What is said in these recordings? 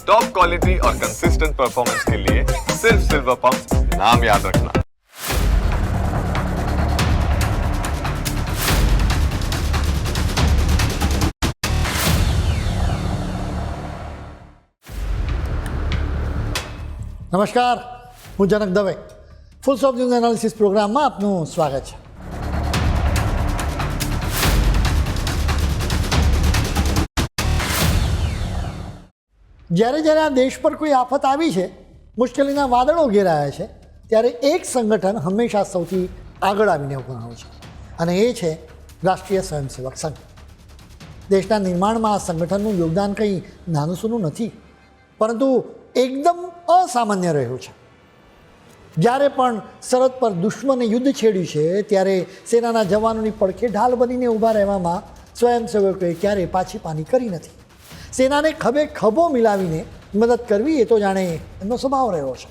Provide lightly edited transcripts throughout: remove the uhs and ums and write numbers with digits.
Top quality और consistent performance के लिए सिर्फ सिल्वर पंप नाम याद रखना। નમસ્કાર, હું Janak Dave. Full stop news analysis પ્રોગ્રામમાં આપનું સ્વાગત છે. જ્યારે આ દેશ પર કોઈ આફત આવી છે, મુશ્કેલીના વાદળો ઘેરાયા છે, ત્યારે એક સંગઠન હંમેશા સૌથી આગળ આવીને ઊભું રહ્યું છે, અને એ છે રાષ્ટ્રીય સ્વયંસેવક સંઘ. દેશના નિર્માણમાં આ સંગઠનનું યોગદાન કંઈ નાનું સૂનું નથી, પરંતુ એકદમ અસામાન્ય રહ્યું છે. જ્યારે પણ સરહદ પર દુશ્મને યુદ્ધ છેડ્યું છે, ત્યારે સેનાના જવાનોની પડખે ઢાલ બનીને ઊભા રહેવામાં સ્વયંસેવકોએ ક્યારેય પાછી પાની કરી નથી. સેનાને ખભે ખભો મિલાવીને મદદ કરવી એ તો જાણે એમનો સ્વભાવ રહ્યો છે.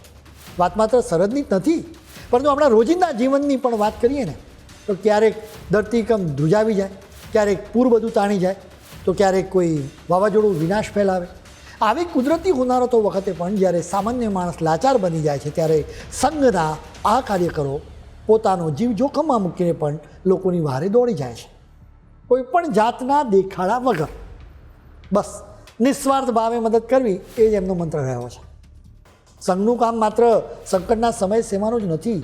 વાત માત્ર સરહદની જ નથી, પરંતુ આપણા રોજિંદા જીવનની પણ વાત કરીએ ને, તો ક્યારેક ધરતીકંપ ધ્રુજાવી જાય, ક્યારેક પૂર બધું તાણી જાય, તો ક્યારેક કોઈ વાવાઝોડું વિનાશ ફેલાવે. આવી કુદરતી હોનારતો વખતે પણ જ્યારે સામાન્ય માણસ લાચાર બની જાય છે, ત્યારે સંઘના આ કાર્યકરો પોતાનો જીવ જોખમમાં મૂકીને પણ લોકોની વહારે દોડી જાય છે, કોઈ પણ જાતના દેખાડા વગર. બસ નિસ્વાર્થ ભાવે મદદ કરવી એ જ એમનો મંત્ર રહ્યો છે. સંઘનું કામ માત્ર સંકટના સમય સેવાનું જ નથી,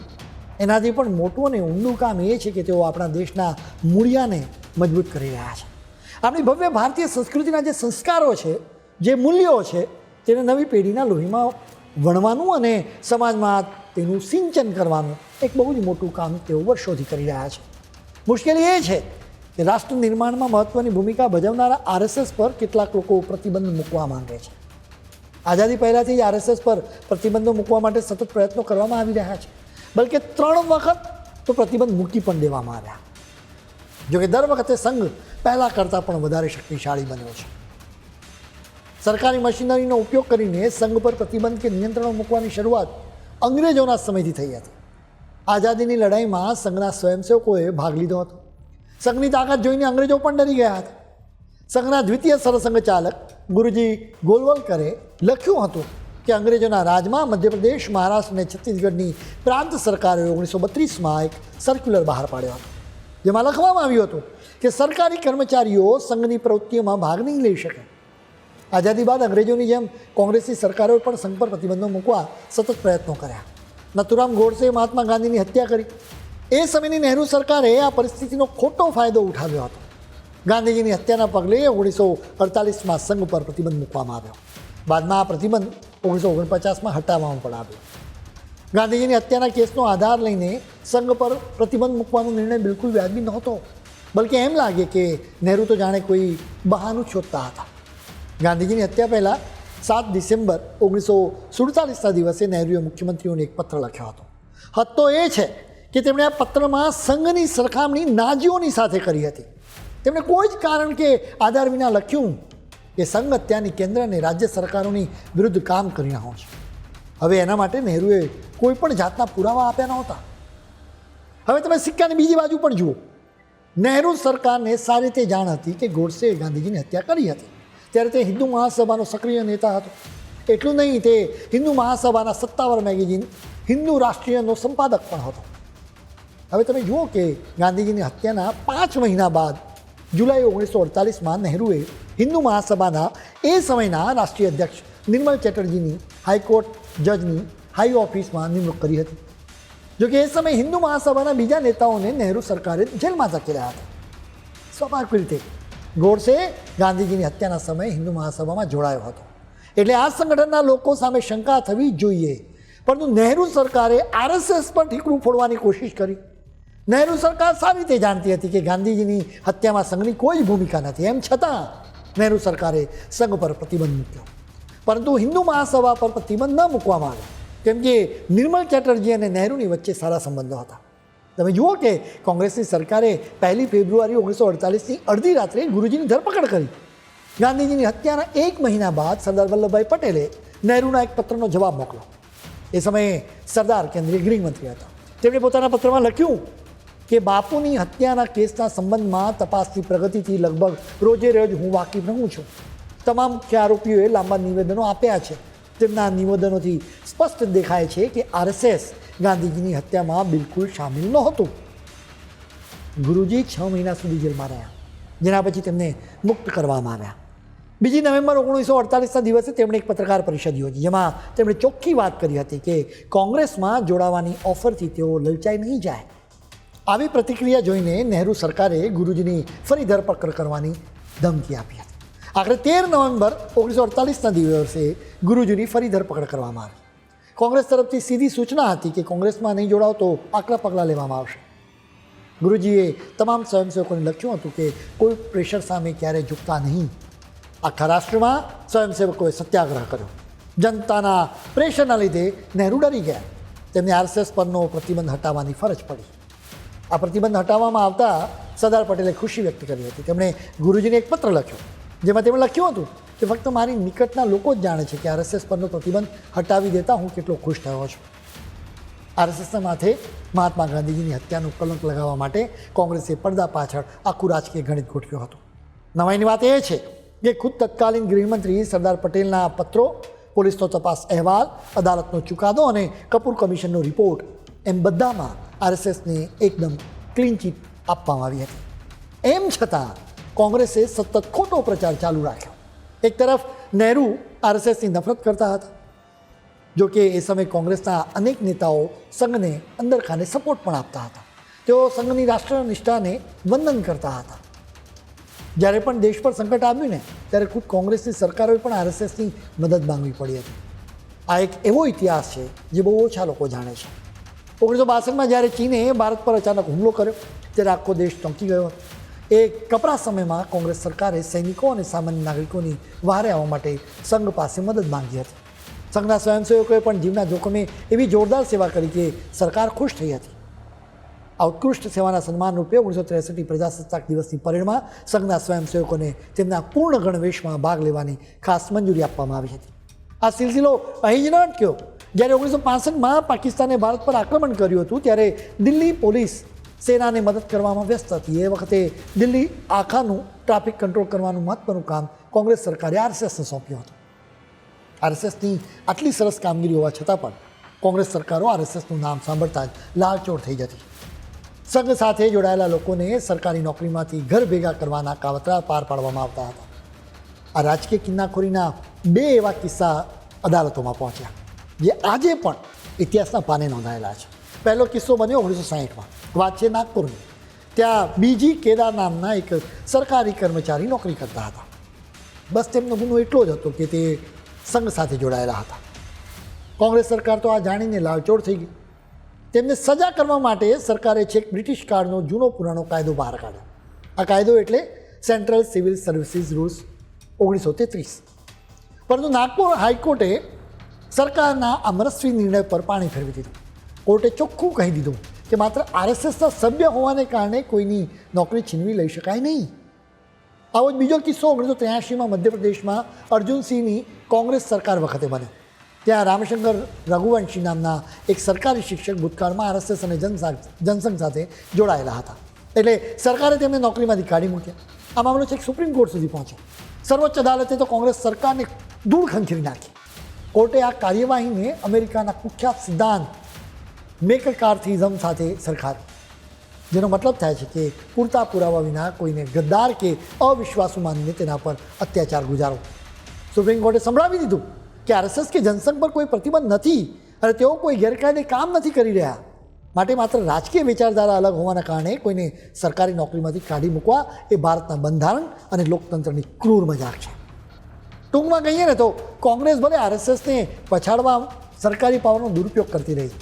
એનાથી પણ મોટું અને ઊંડું કામ એ છે કે તેઓ આપણા દેશના મૂળિયાને મજબૂત કરી રહ્યા છે. આપણી ભવ્ય ભારતીય સંસ્કૃતિના જે સંસ્કારો છે, જે મૂલ્યો છે, તેને નવી પેઢીના લોહીમાં વણવાનું અને સમાજમાં તેનું સિંચન કરવાનું એક બહુ જ મોટું કામ તેઓ વર્ષોથી કરી રહ્યા છે. મુશ્કેલી એ છે કે રાષ્ટ્ર નિર્માણમાં મહત્ત્વની ભૂમિકા ભજવનારા આરએસએસ પર કેટલાક લોકો પ્રતિબંધ મૂકવા માંગે છે. આઝાદી પહેલાંથી જ આરએસએસ પર પ્રતિબંધો મૂકવા માટે સતત પ્રયત્નો કરવામાં આવી રહ્યા છે, બલકે 3 વખત તો પ્રતિબંધ મૂકી પણ દેવામાં આવ્યા. જોકે દર વખતે સંઘ પહેલાં કરતાં પણ વધારે શક્તિશાળી બન્યો છે. સરકારી મશીનરીનો ઉપયોગ કરીને સંઘ પર પ્રતિબંધ કે નિયંત્રણો મૂકવાની શરૂઆત અંગ્રેજોના સમયથી થઈ હતી. આઝાદીની લડાઈમાં સંઘના સ્વયંસેવકોએ ભાગ લીધો હતો. સંઘની તાકાત જોઈને અંગ્રેજો પણ ડરી ગયા હતા. સંઘના દ્વિતીય સરસંઘ ચાલક ગુરુજી ગોલવલકરે લખ્યું હતું કે અંગ્રેજોના રાજમાં મધ્યપ્રદેશ, મહારાષ્ટ્ર અને છત્તીસગઢની પ્રાંત સરકારોએ 1932માં એક સર્ક્યુલર બહાર પાડ્યો હતો, જેમાં લખવામાં આવ્યું હતું કે સરકારી કર્મચારીઓ સંઘની પ્રવૃત્તિઓમાં ભાગ નહીં લઈ શકે. આઝાદી બાદ અંગ્રેજોની જેમ કોંગ્રેસી સરકારોએ પણ સંઘ પર પ્રતિબંધો મૂકવા સતત પ્રયત્નો કર્યા. નથુરામ ગોડસે મહાત્મા ગાંધીની હત્યા કરી. એ સમયની નહેરુ સરકારે આ પરિસ્થિતિનો ખોટો ફાયદો ઉઠાવ્યો હતો. ગાંધીજીની હત્યાના પગલે 1948માં સંઘ પર પ્રતિબંધ મૂકવામાં આવ્યો. બાદમાં આ પ્રતિબંધ 1949માં હટાવવામાં પણ આવ્યો. ગાંધીજીની હત્યાના કેસનો આધાર લઈને સંઘ પર પ્રતિબંધ મૂકવાનો નિર્ણય બિલકુલ વ્યાજબી નહોતો, બલકે એમ લાગે કે નહેરુ તો જાણે કોઈ બહાનું શોધતા હતા. ગાંધીજીની હત્યા પહેલાં 7 ડિસેમ્બર 1947ના દિવસે નહેરુએ મુખ્યમંત્રીઓને એક પત્ર લખ્યો હતો. હદ તો એ છે કે તેમણે આ પત્રમાં સંઘની સરખામણી નાઝીઓની સાથે કરી હતી. તેમણે કોઈ જ કારણ કે આધાર વિના લખ્યું કે સંઘ અત્યારની કેન્દ્ર અને રાજ્ય સરકારોની વિરુદ્ધ કામ કરી રહ્યો છે. હવે એના માટે નહેરુએ કોઈ પણ જાતના પુરાવા આપ્યા નહોતા. હવે તમે સિક્કાની બીજી બાજુ પણ જુઓ. નહેરુ સરકારને સારી રીતે જાણ હતી કે ગોડસેએ ગાંધીજીની હત્યા કરી હતી. ત્યારે તે હિન્દુ મહાસભાનો સક્રિય નેતા હતો. એટલું નહીં, તે હિન્દુ મહાસભાના સત્તાવાર મેગેઝિન હિન્દુ રાષ્ટ્રીયનો સંપાદક પણ હતો. હવે તમે જુઓ કે ગાંધીજીની હત્યાના 5 મહિના બાદ જુલાઈ 1948માં નહેરુએ હિન્દુ મહાસભાના એ સમયના રાષ્ટ્રીય અધ્યક્ષ નિર્મલ ચેટર્જીની હાઈકોર્ટ જજની હાઈ ઓફિસમાં નિમણૂક કરી હતી. જોકે એ સમયે હિન્દુ મહાસભાના બીજા નેતાઓને નહેરુ સરકારે જેલમાં ધકેલ્યા હતા. સ્વાભાવિક રીતે ગોડસે ગાંધીજીની હત્યાના સમયે હિન્દુ મહાસભામાં જોડાયો હતો, એટલે આ સંગઠનના લોકો સામે શંકા થવી જ જોઈએ. પરંતુ નહેરુ સરકારે આરએસએસ પર ઠીકરું ફોડવાની કોશિશ કરી. નહેરુ સરકાર સારી રીતે જાણતી હતી કે ગાંધીજીની હત્યામાં સંઘની કોઈ ભૂમિકા નથી. એમ છતાં નહેરુ સરકારે સંઘ પર પ્રતિબંધ મૂક્યો. પરંતુ હિન્દુ મહાસભા પર પ્રતિબંધ ન મૂકવામાં આવ્યો, કેમ કે નિર્મલ ચેટર્જી અને નહેરુની વચ્ચે સારા સંબંધો હતા. તમે જુઓ કે કોંગ્રેસની સરકારે 1 ફેબ્રુઆરી 1948ની અડધી રાત્રે ગુરુજીની ધરપકડ કરી. ગાંધીજીની હત્યાના 1 મહિના બાદ સરદાર વલ્લભભાઈ પટેલે નહેરુના એક પત્રનો જવાબ મોકલ્યો. એ સમયે સરદાર કેન્દ્રીય ગૃહમંત્રી હતા. તેમણે પોતાના પત્રમાં લખ્યું કે બાપુની હત્યાના કેસના સંબંધમાં તપાસની પ્રગતિથી લગભગ રોજે રોજ હું વાકેફ રહું છું. તમામ મુખ્ય આરોપીઓએ લાંબા નિવેદનો આપ્યા છે. તેમના નિવેદનોથી સ્પષ્ટ દેખાય છે કે આરએસએસ ગાંધીજીની હત્યામાં બિલકુલ સામેલ નહોતું. ગુરુજી 6 મહિના સુધી જેલમાં રહ્યા, જેના પછી તેમને મુક્ત કરવામાં આવ્યા. 2 નવેમ્બર 1948ના દિવસે તેમણે એક પત્રકાર પરિષદ યોજી, જેમાં તેમણે ચોખ્ખી વાત કરી હતી કે કોંગ્રેસમાં જોડાવાની ઓફરથી તેઓ લલચાઈ નહીં જાય. આવી પ્રતિક્રિયા જોઈને નહેરુ સરકારે ગુરુજીની ફરી ધરપકડ કરવાની ધમકી આપી હતી. આખરે 13 નવેમ્બર 1948ના દિવસે ગુરુજીની ફરી ધરપકડ કરવામાં આવી. કોંગ્રેસ તરફથી સીધી સૂચના હતી કે કોંગ્રેસમાં નહીં જોડાવ તો આકરા પગલાં લેવામાં આવશે. ગુરુજીએ તમામ સ્વયંસેવકોને લખ્યું હતું કે કોઈ પ્રેશર સામે ક્યારેય ઝૂકતા નહીં. આખા રાષ્ટ્રમાં સ્વયંસેવકોએ સત્યાગ્રહ કર્યો. જનતાના પ્રેશરના લીધે નહેરુ ડરી ગયા. તેમને આરએસએસ પરનો પ્રતિબંધ હટાવવાની ફરજ પડી. આ પ્રતિબંધ હટાવવામાં આવતા સરદાર પટેલે ખુશી વ્યક્ત કરી હતી. તેમણે ગુરુજીને એક પત્ર લખ્યો, જેમાં તેમણે લખ્યું હતું કે ફક્ત મારી નિકટના લોકો જ જાણે છે કે આરએસએસ પરનો પ્રતિબંધ હટાવી દેતા હું કેટલો ખુશ થયો છું. આરએસએસના માથે મહાત્મા ગાંધીજીની હત્યાનું કલંક લગાવવા માટે કોંગ્રેસે પડદા પાછળ આખું રાજકીય ગણિત ગોઠવ્યું હતું. નવાઈની વાત એ છે કે ખુદ તત્કાલીન ગૃહમંત્રી સરદાર પટેલના પત્રો, પોલીસનો તપાસ અહેવાલ, અદાલતનો ચુકાદો અને કપૂર કમિશનનો રિપોર્ટ, એમ બધામાં આરએસએસને એકદમ ક્લીન ચીટ આપવામાં આવી હતી. એમ છતાં કોંગ્રેસે સતત ખોટો પ્રચાર ચાલુ રાખ્યો. એક તરફ નહેરુ આરએસએસની નફરત કરતા હતા, જો કે એ સમયે કોંગ્રેસના અનેક નેતાઓ સંઘને અંદરખાને સપોર્ટ પણ આપતા હતા. તેઓ સંઘની રાષ્ટ્રનિષ્ઠાને વંદન કરતા હતા. જ્યારે પણ દેશ પર સંકટ આવ્યું ને, ત્યારે ખુદ કોંગ્રેસની સરકારોએ પણ આરએસએસની મદદ માંગવી પડી હતી. આ એક એવો ઇતિહાસ છે જે બહુ ઓછા લોકો જાણે છે. 1962માં જ્યારે ચીને ભારત પર અચાનક હુમલો કર્યો, ત્યારે આખો દેશ ચોંકી ગયો હતો. એ કપરા સમયમાં કોંગ્રેસ સરકારે સૈનિકો અને સામાન્ય નાગરિકોની વહારે આવવા માટે સંઘ પાસે મદદ માંગી હતી. સંઘના સ્વયંસેવકોએ પણ જીવના જોખમે એવી જોરદાર સેવા કરી કે સરકાર ખુશ થઈ હતી. આ ઉત્કૃષ્ટ સેવાના સન્માન રૂપે 1963 પ્રજાસત્તાક દિવસની પરેડમાં સંઘના સ્વયંસેવકોને તેમના પૂર્ણ ગણવેશમાં ભાગ લેવાની ખાસ મંજૂરી આપવામાં આવી હતી. આ સિલસિલો અહીં જ ન અટક્યો. જ્યારે 1965માં પાકિસ્તાને ભારત પર આક્રમણ કર્યું હતું, ત્યારે દિલ્હી પોલીસ સેનાને મદદ કરવામાં વ્યસ્ત હતી. એ વખતે દિલ્હી આખાનું ટ્રાફિક કંટ્રોલ કરવાનું મહત્વનું કામ કોંગ્રેસ સરકારે આરએસએસને સોંપ્યું હતું. આરએસએસની આટલી સરસ કામગીરી હોવા છતાં પણ કોંગ્રેસ સરકારો આરએસએસનું નામ સાંભળતા જ લાલચોળ થઈ જતી. સંઘ સાથે જોડાયેલા લોકોને સરકારી નોકરીમાંથી ઘર ભેગા કરવાના કાવતરા પાર પાડવામાં આવતા હતા. આ રાજકીય કિન્નાખોરીના 2 એવા કિસ્સા અદાલતોમાં પહોંચ્યા, જે આજે પણ ઇતિહાસના પાને નોંધાયેલા છે. પહેલો કિસ્સો બન્યો 1960માં. વાત છે નાગપુરની. ત્યાં બીજી કેદાર નામના એક સરકારી કર્મચારી નોકરી કરતા હતા. બસ તેમનો ગુનો એટલો જ હતો કે તે સંઘ સાથે જોડાયેલા હતા. કોંગ્રેસ સરકાર તો આ જાણીને લાલચોળ થઈ ગઈ. તેમને સજા કરવા માટે સરકારે છેક બ્રિટિશ કાળનો જૂનો પુરાણો કાયદો બહાર કાઢ્યો. આ કાયદો એટલે સેન્ટ્રલ સિવિલ સર્વિસીસ રૂલ્સ 1933. પરંતુ નાગપુર હાઈકોર્ટે સરકારના આ મનસ્વી નિર્ણય પર પાણી ફેરવી દીધું. કોર્ટે ચોખ્ખું કહી દીધું કે માત્ર આરએસએસના સભ્ય હોવાને કારણે કોઈની નોકરી છીનવી લઈ શકાય નહીં. આવો જ બીજો કિસ્સો 1983માં મધ્યપ્રદેશમાં અર્જુનસિંહની કોંગ્રેસ સરકાર વખતે બન્યો. ત્યાં રામશંકર રઘુવંશી નામના એક સરકારી શિક્ષક ભૂતકાળમાં આરએસએસ અને જનસંઘ સાથે જોડાયેલા હતા. એટલે સરકારે તેમને નોકરીમાંથી કાઢી મૂક્યા. આ મામલો છેક સુપ્રીમ કોર્ટ સુધી પહોંચ્યો. સર્વોચ્ચ અદાલતે તો કોંગ્રેસ સરકારને ધૂળ ખંખેરી નાખી. કોર્ટે આ કાર્યવાહીને અમેરિકાના કુખ્યાત સિદ્ધાંત મેકકાર્થિઝમ સાથે સરખાવ્યું, જેનો મતલબ થાય છે કે પૂરતા પુરાવા વિના કોઈને ગદ્દાર કે અવિશ્વાસુ માનીને તેના પર અત્યાચાર ગુજારો. સુપ્રીમ કોર્ટે સંભળાવી દીધું કે આરએસએસ કે જનસંઘ પર કોઈ પ્રતિબંધ નથી અને તેઓ કોઈ ગેરકાયદે કામ નથી કરી રહ્યા. માટે માત્ર રાજકીય વિચારધારા અલગ હોવાના કારણે કોઈને સરકારી નોકરીમાંથી કાઢી મૂકવા એ ભારતના બંધારણ અને લોકતંત્રની ક્રૂર મજાક છે. ટૂંકમાં કહીએ ને તો કોંગ્રેસ ભલે આરએસએસને પછાડવા સરકારી પાવરનો દુરુપયોગ કરતી રહી,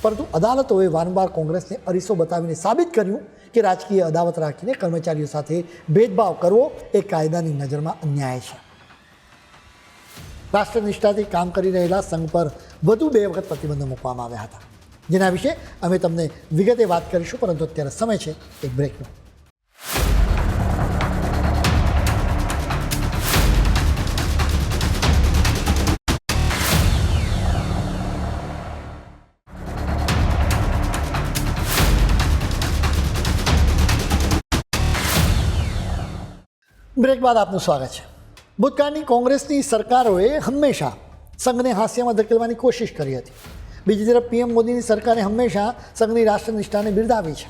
પરંતુ અદાલતોએ વારંવાર કોંગ્રેસને અરીસો બતાવીને સાબિત કર્યું કે રાજકીય અદાવત રાખીને કર્મચારીઓ સાથે ભેદભાવ કરવો એ કાયદાની નજરમાં અન્યાય છે. રાષ્ટ્રનિષ્ઠાથી કામ કરી રહેલા સંઘ પર વધુ 2 વખત પ્રતિબંધો મૂકવામાં આવ્યા હતા, જેના વિશે અમે તમને વિગતે વાત કરીશું. પરંતુ અત્યારે સમય છે એક બ્રેકનો. બ્રેક બાદ આપનું સ્વાગત છે. ભૂતકાળની કોંગ્રેસની સરકારોએ હંમેશા સંઘને હાસ્યમાં ધકેલવાની કોશિશ કરી હતી. બીજી તરફ પીએમ મોદીની સરકારે હંમેશા સંઘની રાષ્ટ્રનિષ્ઠાને બિરદાવી છે.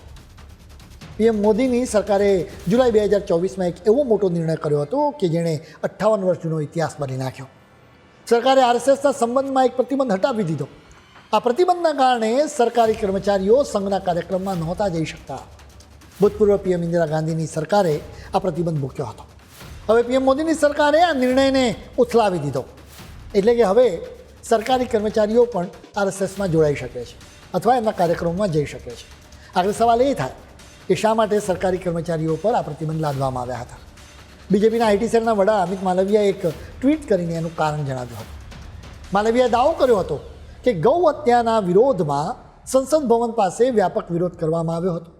પીએમ મોદીની સરકારે જુલાઈ 2024માં એક એવો મોટો નિર્ણય કર્યો હતો કે જેણે 58 વર્ષ જૂનો ઇતિહાસ બની નાખ્યો. સરકારે આરએસએસના સંબંધમાં એક પ્રતિબંધ હટાવી દીધો. આ પ્રતિબંધના કારણે સરકારી કર્મચારીઓ સંઘના કાર્યક્રમમાં નહોતા જઈ શકતા. ભૂતપૂર્વ પીએમ ઇન્દિરા ગાંધીની સરકારે આ પ્રતિબંધ મૂક્યો હતો. હવે પીએમ મોદીની સરકારે આ નિર્ણયને ઉથલાવી દીધો. એટલે કે હવે સરકારી કર્મચારીઓ પણ આરએસએસમાં જોડાઈ શકે છે અથવા એમના કાર્યક્રમોમાં જઈ શકે છે. આગળ સવાલ એ થાય કે શા માટે સરકારી કર્મચારીઓ પર આ પ્રતિબંધ લાદવામાં આવ્યા હતા. બીજેપીના આઈટી સેલના વડા અમિત માલવિયાએ એક ટ્વીટ કરીને એનું કારણ જણાવ્યું હતું. માલવિયાએ દાવો કર્યો હતો કે ગૌ હત્યાના વિરોધમાં સંસદ ભવન પાસે વ્યાપક વિરોધ કરવામાં આવ્યો હતો.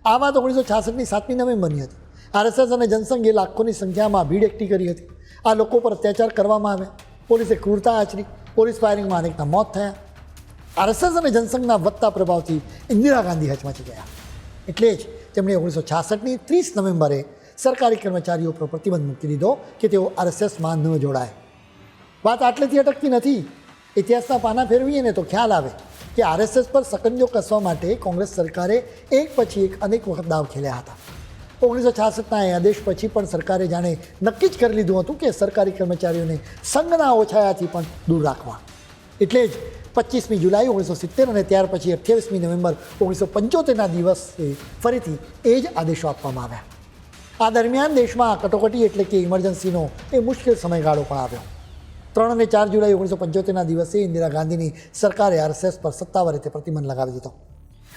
આ વાત 1966ની 7મી નવેમ્બરની હતી. આરએસએસ અને જનસંઘે લાખોની સંખ્યામાં ભીડ એકઠી કરી હતી. આ લોકો પર અત્યાચાર કરવામાં આવ્યા. પોલીસે ક્રૂરતા આચરી. પોલીસ ફાયરિંગમાં અનેકના મોત થયા. આરએસએસ અને જનસંઘના વધતા પ્રભાવથી ઇન્દિરા ગાંધી હચમચી ગયા. એટલે જ તેમણે 1966ની 30 નવેમ્બરે સરકારી કર્મચારીઓ પર પ્રતિબંધ મૂકી દીધો કે તેઓ આરએસએસમાં ન જોડાય. વાત આટલેથી અટકતી નથી. ઇતિહાસના પાના ફેરવીએ ને તો ખ્યાલ આવે કે આરએસએસ પર સકંજો કસવા માટે કોંગ્રેસ સરકારે એક પછી એક અનેક વખત દાવ ખેલ્યા હતા. 1966ના એ આદેશ પછી પણ સરકારે જાણે નક્કી જ કરી લીધું હતું કે સરકારી કર્મચારીઓને સંઘના ઓછાયાથી પણ દૂર રાખવા. એટલે જ 25મી જુલાઈ 1970 અને ત્યાર પછી 28મી નવેમ્બર 1975ના દિવસે ફરીથી એ જ આદેશો આપવામાં આવ્યા. આ દરમિયાન દેશમાં કટોકટી એટલે કે ઇમરજન્સીનો એ મુશ્કેલ સમયગાળો પણ આવ્યો. 3 અને 4 જુલાઈ 1975ના દિવસે ઇન્દિરા ગાંધીની સરકારે આરએસએસ પર સત્તાવાર રીતે પ્રતિબંધ લગાવી દીધો.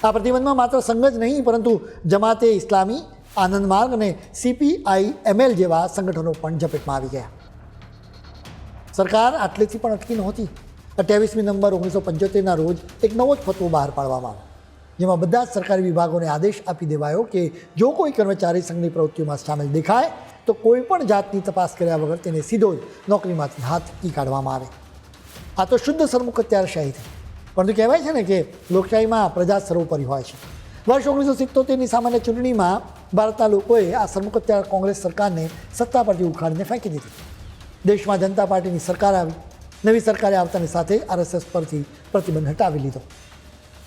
આ પ્રતિબંધમાં માત્ર સંઘ જ નહીં પરંતુ જમાતે ઇસ્લામી, આનંદ માર્ગ અને CPIML જેવા સંગઠનો પણ ઝપેટમાં આવી ગયા. સરકાર આટલેથી પણ અટકી નહોતી. 28મી નવેમ્બર 1975ના રોજ એક નવો જ ફતવો બહાર પાડવામાં આવ્યો, જેમાં બધા જ સરકારી વિભાગોને આદેશ આપી દેવાયો કે જો કોઈ કર્મચારી સંઘની પ્રવૃત્તિઓમાં સામેલ દેખાય તો કોઈ પણ જાતની તપાસ કર્યા વગર તેને સીધો જ નોકરીમાંથી હાથથી કાઢવામાં આવે. આ તો શુદ્ધ સરમુખત્યારશાહી થઈ. પરંતુ કહેવાય છે ને કે લોકશાહીમાં પ્રજા સર્વોપરી હોય છે. વર્ષ 1977ની સામાન્ય ચૂંટણીમાં ભારતના લોકોએ આ સરમુખત્યાર કોંગ્રેસ સરકારને સત્તા પરથી ઉખાડીને ફેંકી દીધી. દેશમાં જનતા પાર્ટીની સરકાર આવી. નવી સરકારે આવતાની સાથે આરએસએસ પરથી પ્રતિબંધ હટાવી લીધો.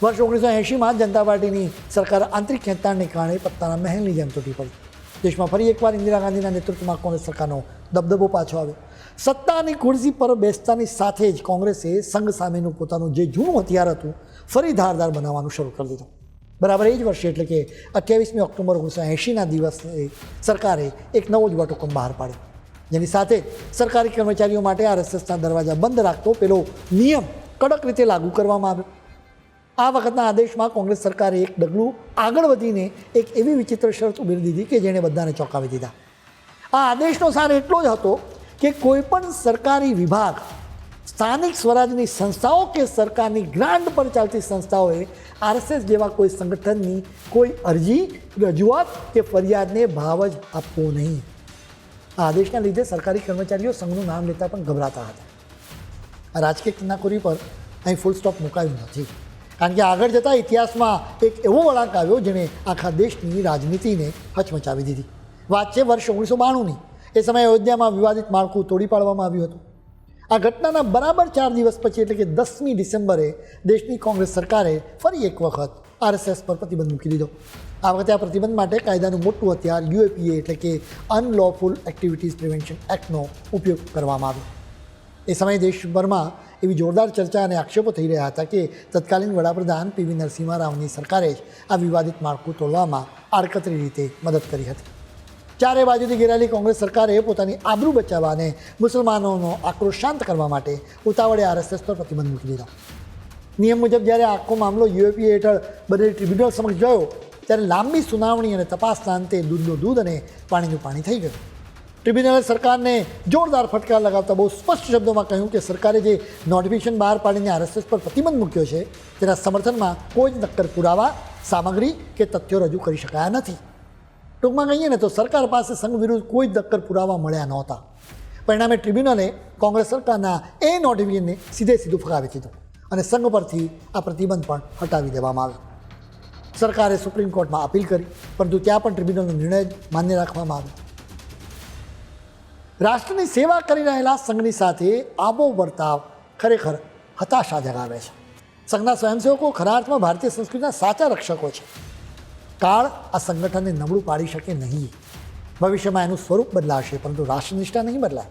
વર્ષ 1980માં જનતા પાર્ટીની સરકાર આંતરિક ખેંચાણને કારણે પત્તાના મહેલની જેમ તૂટી પડી. દેશમાં ફરી એકવાર ઇન્દિરા ગાંધીના નેતૃત્વમાં કોંગ્રેસ સરકારનો દબદબો પાછો આવ્યો. સત્તાની ખુરશી પર બેસતાની સાથે જ કોંગ્રેસે સંઘ સામેનું પોતાનું જે જૂનું હથિયાર હતું ફરી ધારદાર બનાવવાનું શરૂ કરી દીધું. બરાબર એ જ વર્ષે એટલે કે 28મી ઓક્ટોબર 1980ના દિવસે સરકારે એક નવો જ વટહુકમ બહાર પાડ્યો, જેની સાથે સરકારી કર્મચારીઓ માટે આરએસએસના દરવાજા બંધ રાખતો પેલો નિયમ કડક રીતે લાગુ કરવામાં આવ્યો. આ વખતના આદેશમાં કોંગ્રેસ સરકારે એક ડગલું આગળ વધીને એક એવી વિચિત્ર શરત ઉમેરી દીધી કે જેણે બધાને ચોંકાવી દીધા. આ આદેશનો સાર એટલો જ હતો કે કોઈપણ સરકારી વિભાગ, સ્થાનિક સ્વરાજની સંસ્થાઓ કે સરકારની ગ્રાન્ટ પર ચાલતી સંસ્થાઓએ આરએસએસ જેવા કોઈ સંગઠનની કોઈ અરજી, રજૂઆત કે ફરિયાદને ભાવ જ આપવો નહીં. આ આદેશના લીધે સરકારી કર્મચારીઓ સંઘનું નામ લેતા પણ ગભરાતા હતા. આ રાજકીય કિનાખોરી પર અહીં ફૂલ સ્ટોપ મુકાયું નથી, કારણ કે આગળ જતાં ઇતિહાસમાં એક એવો વળાંક આવ્યો જેણે આખા દેશની રાજનીતિને હચમચાવી દીધી. વાત છે વર્ષ 1992ની. એ સમયે અયોધ્યામાં વિવાદિત માળખું તોડી પાડવામાં આવ્યું હતું. આ ઘટનાના બરાબર 4 દિવસ પછી એટલે કે 10મી ડિસેમ્બરે દેશની કોંગ્રેસ સરકારે ફરી એક વખત આરએસએસ પર પ્રતિબંધ મૂકી દીધો. આ વખતે આ પ્રતિબંધ માટે કાયદાનું મોટું હથિયાર UAPA એટલે કે અનલોફુલ એક્ટિવિટીઝ પ્રિવેન્શન એક્ટનો ઉપયોગ કરવામાં આવ્યો. એ સમયે દેશભરમાં એવી જોરદાર ચર્ચા અને આક્ષેપો થઈ રહ્યા હતા કે તત્કાલીન વડાપ્રધાન PV નરસિંહ રાવની સરકારે જ આ વિવાદિત માળખું તોડવામાં આડકતરી રીતે મદદ કરી હતી. ચારે બાજુથી ઘેરાયેલી કોંગ્રેસ સરકારે પોતાની આબરૂ બચાવવા અને મુસલમાનોનો આક્રોશ શાંત કરવા માટે ઉતાવળે આરએસએસ પર પ્રતિબંધ મૂકી દીધો. નિયમ મુજબ જ્યારે આખો મામલો UAPA હેઠળ બનેલી ટ્રિબ્યુનલ સમક્ષ ગયો ત્યારે લાંબી સુનાવણી અને તપાસના અંતે દૂધનું દૂધ અને પાણીનું પાણી થઈ ગયું. ટ્રિબ્યુનલે સરકારને જોરદાર ફટકાર લગાવતા બહુ સ્પષ્ટ શબ્દોમાં કહ્યું કે સરકારે જે નોટિફિકેશન બહાર પાડીને આરએસએસ પર પ્રતિબંધ મૂક્યો છે તેના સમર્થનમાં કોઈ જ નક્કર પુરાવા, સામગ્રી કે તથ્યો રજૂ કરી શકાયા નથી. ટૂંકમાં કહીએ ને તો સરકાર પાસે સંઘ વિરુદ્ધ કોઈ જ નક્કર પુરાવા મળ્યા નહોતા. પરિણામે ટ્રિબ્યુનલે કોંગ્રેસ સરકારના એ નોટિફિકેશનને સીધું ફગાવી દીધું અને સંઘ પરથી આ પ્રતિબંધ પણ હટાવી દેવામાં આવ્યો. સરકારે સુપ્રીમ કોર્ટમાં અપીલ કરી, પરંતુ ત્યાં પણ ટ્રિબ્યુનલનો નિર્ણય માન્ય રાખવામાં આવ્યો. રાષ્ટ્રની સેવા કરી રહેલા સંઘની સાથે આવો વર્તાવ ખરેખર હતાશા જગાવે છે. સંઘના સ્વયંસેવકો ખરા અર્થમાં ભારતીય સંસ્કૃતિના સાચા રક્ષકો છે. કાળ આ સંગઠનને નબળું પાડી શકે નહીં. ભવિષ્યમાં એનું સ્વરૂપ બદલાશે, પરંતુ રાષ્ટ્રનિષ્ઠા નહીં બદલાય.